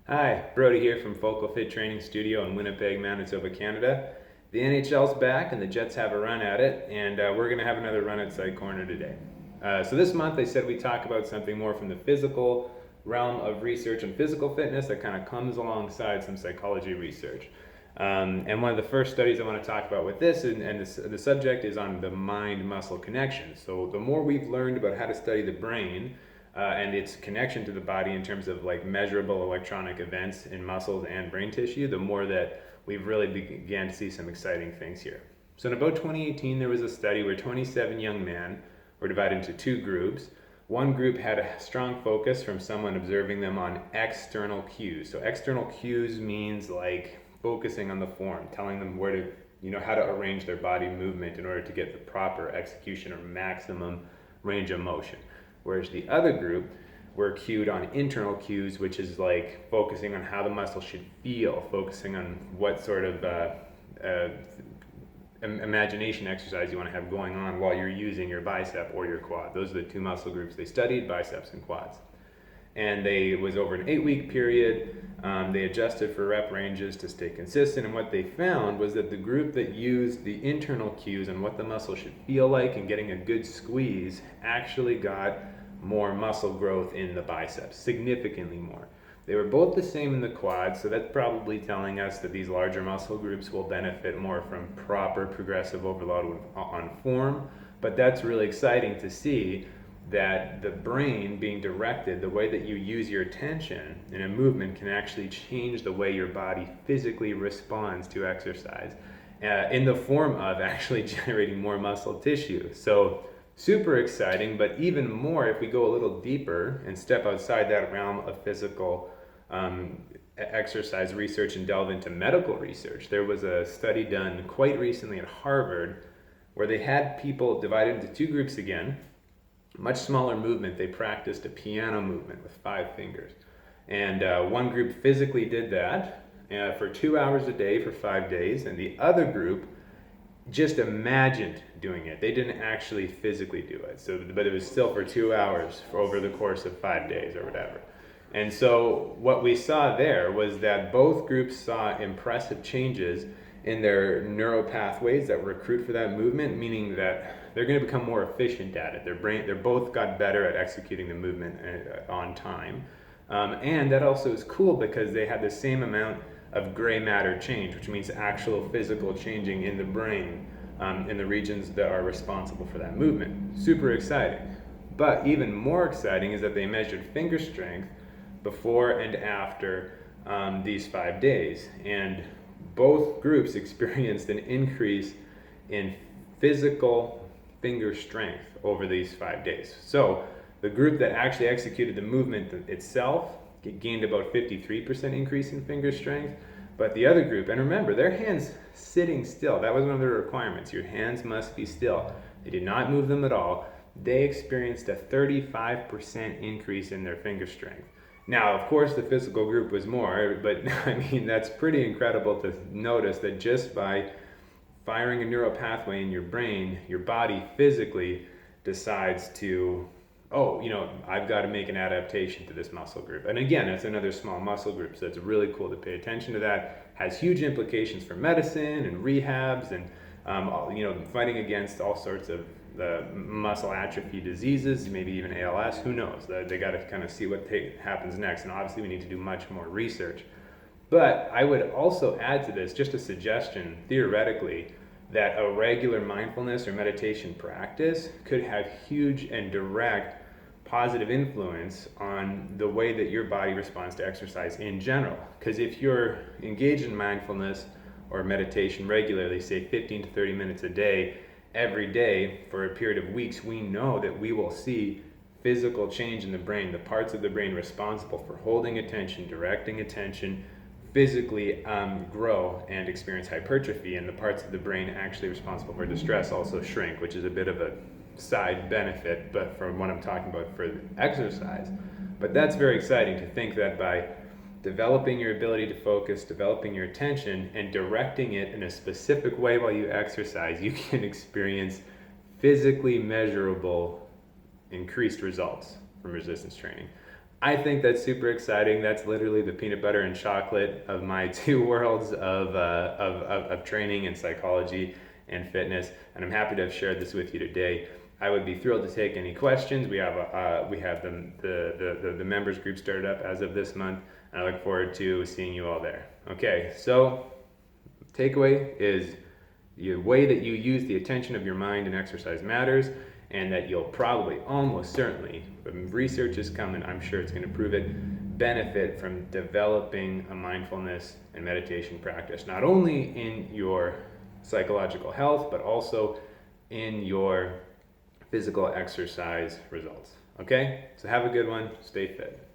Hi, Brodin here from Focal Fit Training Studio in Winnipeg, Manitoba, Canada. The NHL's back and the Jets have a run at it, and we're going to have another run at Side Corner today. So this month they said we talk about something more from the physical realm of research and physical fitness that kind of comes alongside some psychology research. And one of the first studies I want to talk about with this, the subject is on the mind-muscle connection. So the more we've learned about how to study the brain, and its connection to the body in terms of like measurable electronic events in muscles and brain tissue, the more that we've really began to see some exciting things here. So in about 2018, there was a study where 27 young men were divided into two groups. One group had a strong focus from someone observing them on external cues. So external cues means like focusing on the form, telling them where to, how to arrange their body movement in order to get the proper execution or maximum range of motion. Whereas the other group were cued on internal cues, which is like focusing on how the muscle should feel, focusing on what sort of imagination exercise you want to have going on while you're using your bicep or your quad. Those are the two muscle groups they studied, biceps and quads. And it was over an 8-week period. They adjusted for rep ranges to stay consistent, and what they found was that the group that used the internal cues on what the muscle should feel like and getting a good squeeze actually got more muscle growth in the biceps, significantly more. They were both the same in the quads, so that's probably telling us that these larger muscle groups will benefit more from proper progressive overload on form, but that's really exciting to see that the brain being directed, the way that you use your attention in a movement can actually change the way your body physically responds to exercise in the form of actually generating more muscle tissue. So super exciting, but even more if we go a little deeper and step outside that realm of physical exercise research and delve into medical research. There was a study done quite recently at Harvard where they had people divided into two groups again, much smaller movement. They practiced a piano movement with 5 fingers. And one group physically did that for 2 hours a day for 5 days, and the other group just imagined doing it. They didn't actually physically do it. But it was still for 2 hours over the course of 5 days or whatever. And so what we saw there was that both groups saw impressive changes in their neural pathways that recruit for that movement, meaning that they're going to become more efficient at it. They're both got better at executing the movement on time. And that also is cool because they had the same amount of gray matter change, which means actual physical changing in the brain in the regions that are responsible for that movement. Super exciting. But even more exciting is that they measured finger strength before and after these 5 days. And both groups experienced an increase in physical finger strength over these 5 days. So the group that actually executed the movement itself gained about 53% increase in finger strength, but the other group, and remember, their hands sitting still, that was one of the requirements. Your hands must be still. They did not move them at all. They experienced a 35% increase in their finger strength. Now, of course, the physical group was more, but I mean, that's pretty incredible to notice that just by firing a neural pathway in your brain, your body physically decides to, I've got to make an adaptation to this muscle group. And again, it's another small muscle group, so it's really cool to pay attention to that. Has huge implications for medicine and rehabs and, fighting against all sorts of the muscle atrophy diseases, maybe even ALS, who knows? They got to kind of see what happens next, and obviously we need to do much more research. But I would also add to this, just a suggestion, theoretically, that a regular mindfulness or meditation practice could have huge and direct positive influence on the way that your body responds to exercise in general. Because if you're engaged in mindfulness or meditation regularly, say 15 to 30 minutes a day, every day for a period of weeks, we know that we will see physical change in the brain. The parts of the brain responsible for holding attention, directing attention, physically grow and experience hypertrophy, and the parts of the brain actually responsible for distress also shrink, which is a bit of a side benefit, but from what I'm talking about for exercise. But that's very exciting to think that by developing your ability to focus, developing your attention, and directing it in a specific way while you exercise, you can experience physically measurable increased results from resistance training. I think that's super exciting. That's literally the peanut butter and chocolate of my two worlds of training and psychology and fitness. And I'm happy to have shared this with you today. I would be thrilled to take any questions. We have the members group started up as of this month, and I look forward to seeing you all there. Okay, so takeaway is the way that you use the attention of your mind in exercise matters, and that you'll probably, almost certainly, when research is coming, I'm sure it's going to prove it, benefit from developing a mindfulness and meditation practice, not only in your psychological health, but also in your physical exercise results. Okay? So have a good one. Stay fit.